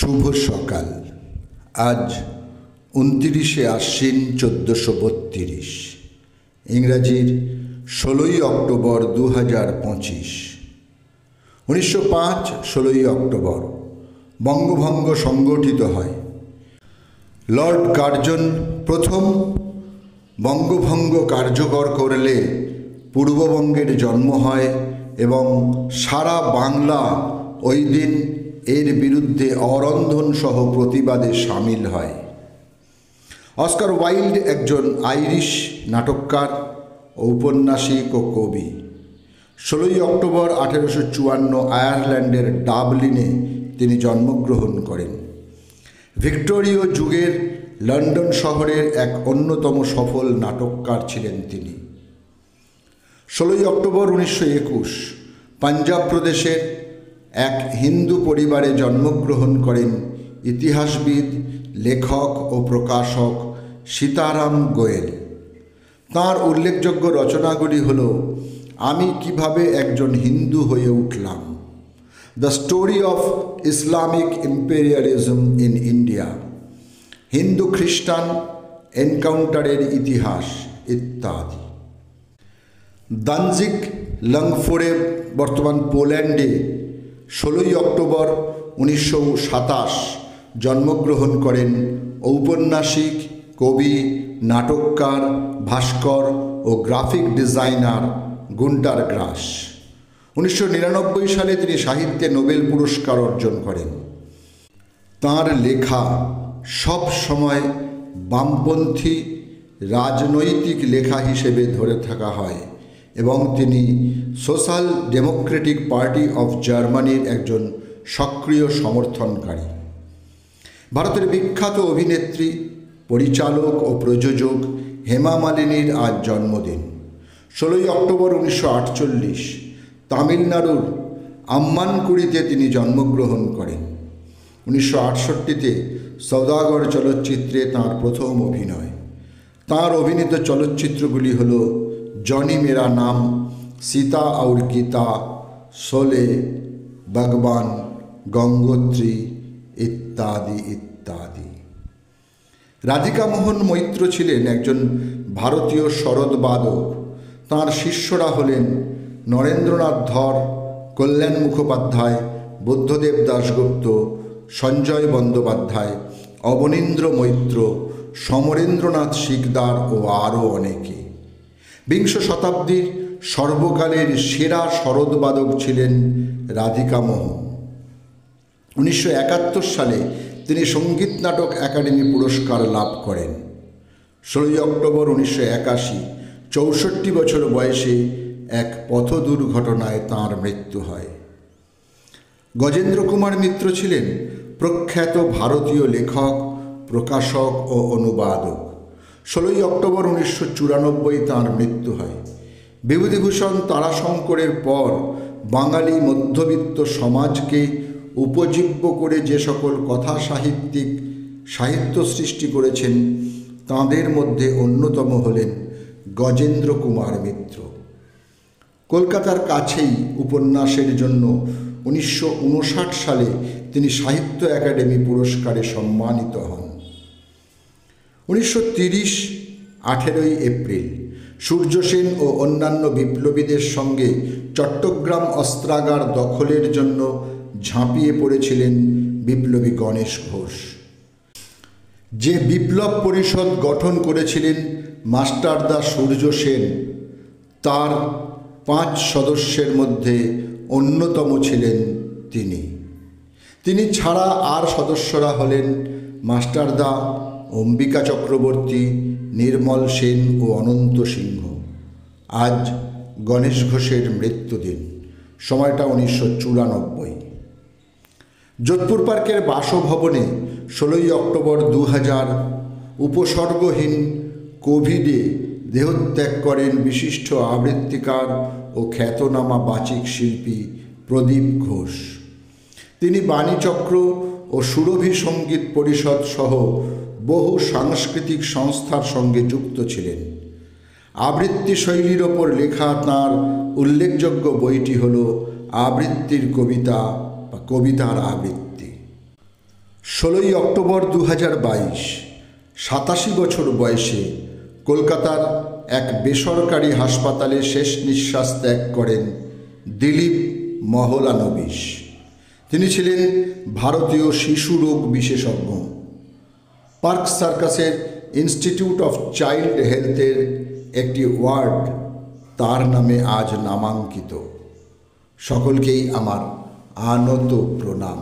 শুভ সকাল। আজ 29শে আশ্বিন 1432, ইংরাজির 16ই October 2025। 1905 16ই October বঙ্গভঙ্গ সংগঠিত হয়। লর্ড কার্জন প্রথম বঙ্গভঙ্গ কার্যকর করলে পূর্ববঙ্গের জন্ম হয় এবং সারা বাংলা ওই দিন এর বিরুদ্ধে অরন্ধন সহ প্রতিবাদে সামিল হয়। অস্কার ওয়াইল্ড একজন আইরিশ নাটককার, ঔপন্যাসিক ও কবি। 16ই অক্টোবর 1854 আয়ারল্যান্ডের ডাবলিনে তিনি জন্মগ্রহণ করেন। ভিক্টোরীয় যুগের লন্ডন শহরের এক অন্যতম সফল নাটককার ছিলেন তিনি। 16ই অক্টোবর 1921 পাঞ্জাব প্রদেশের এক হিন্দু পরিবারে জন্মগ্রহণ করেন ইতিহাসবিদ, লেখক ও প্রকাশক সীতারাম গোয়েল। তাঁর উল্লেখযোগ্য রচনাগুলি হল আমি কিভাবে একজন হিন্দু হয়ে উঠলাম, the story of Islamic imperialism in India, Hindu খ্রিস্টান এনকাউন্টারের ইতিহাস ইত্যাদি। দানজিগ লংফোরে বর্তমান পোল্যান্ডে 16ই অক্টোবর 1927 জন্মগ্রহণ করেন ঔপন্যাসিক, কবি, নাটককার, ভাস্কর ও গ্রাফিক ডিজাইনার গুন্টার গ্রাস। 1999 সালে তিনি সাহিত্যে নোবেল পুরস্কার অর্জন করেন। তাঁর লেখা সব সময় বামপন্থী রাজনৈতিক লেখা হিসেবে ধরে থাকা হয় এবং তিনি সোশ্যাল ডেমোক্রেটিক পার্টি অফ জার্মানির একজন সক্রিয় সমর্থনকারী। ভারতের বিখ্যাত অভিনেত্রী, পরিচালক ও প্রযোজক হেমা মালিনীর আজ জন্মদিন। 16ই অক্টোবর 1948 তামিলনাড়ুর আম্মানকুড়িতে তিনি জন্মগ্রহণ করেন। 1968-তে সওদাগর চলচ্চিত্রে তাঁর প্রথম অভিনয়। তাঁর অভিনীত চলচ্চিত্রগুলি হল জনি মেরা নাম, সীতা और গীতা, শোলে, ভগবান, গঙ্গোত্রী ইত্যাদি ইত্যাদি। রাধিকা মোহন মৈত্র ছিলেন একজন ভারতীয় সরোদবাদক। তাঁর শিষ্যরা হলেন নরেন্দ্রনাথ ধর, কল্যাণ মুখোপাধ্যায়, বুদ্ধদেব দাশগুপ্ত, সঞ্জয় বন্দ্যোপাধ্যায়, অবনীন্দ্র মৈত্র, সমরেন্দ্রনাথ শিকদার ও আরও অনেকে। বিংশ শতাব্দীর সর্বকালের সেরা সরোদবাদক ছিলেন রাধিকা মোহন। 1971 সালে তিনি সঙ্গীত নাটক একাডেমি পুরস্কার লাভ করেন। 16ই অক্টোবর 1981 64 বছর বয়সে এক পথ দুর্ঘটনায় তাঁর মৃত্যু হয়। গজেন্দ্র কুমার মিত্র ছিলেন প্রখ্যাত ভারতীয় লেখক, প্রকাশক ও অনুবাদক। 16ই অক্টোবর 1994 তাঁর মৃত্যু হয়। বিভূতিভূষণ তারাশঙ্করের পর বাঙালি মধ্যবিত্ত সমাজকে উপজীব্য করে যে সকল কথা সাহিত্য সৃষ্টি করেছেন তাঁদের মধ্যে অন্যতম হলেন গজেন্দ্র কুমার মিত্র। কলকাতার কাছেই উপন্যাসের জন্য 1959 সালে তিনি সাহিত্য একাডেমি পুরস্কারে সম্মানিত হন। 1930 18ই এপ্রিল সূর্য সেন ও অন্যান্য বিপ্লবীদের সঙ্গে চট্টগ্রাম অস্ত্রাগার দখলের জন্য ঝাঁপিয়ে পড়েছিলেন বিপ্লবী গণেশ ঘোষ। যে বিপ্লব পরিষদ গঠন করেছিলেন মাস্টারদা সূর্য সেন, তার 5 সদস্যের মধ্যে অন্যতম ছিলেন তিনি ছাড়া আর সদস্যরা হলেন মাস্টারদা, অম্বিকা চক্রবর্তী, নির্মল সেন ও অনন্ত সিংহ। আজ গণেশ ঘোষের মৃত্যুদিন, সময়টা 1994। যোধপুর পার্কের বাসভবনে 16ই অক্টোবর 2000 উপসর্গহীন কোভিডে দেহত্যাগ করেন বিশিষ্ট আবৃত্তিকার ও খ্যাতনামা বাচিক শিল্পী প্রদীপ ঘোষ। তিনি বাণীচক্র ও সুরভি সঙ্গীত পরিষদ সহ বহু সাংস্কৃতিক সংস্থার সঙ্গে যুক্ত ছিলেন। আবৃত্তি শৈলীর ওপর লেখা তাঁর উল্লেখযোগ্য বইটি হল আবৃত্তির কবিতা বা কবিতার আবৃত্তি। 16ই অক্টোবর 2022 87 বছর বয়সে কলকাতার এক বেসরকারি হাসপাতালে শেষ নিঃশ্বাস ত্যাগ করেন দিলীপ মহলানবিশ। তিনি ছিলেন ভারতীয় শিশু রোগ বিশেষজ্ঞ। পার্ক সার্কাসের ইনস্টিটিউট অফ চাইল্ড হেলথের একটি ওয়ার্ড তার নামে আজ নামাঙ্কিত। সকলকেই আমার আনত প্রণাম।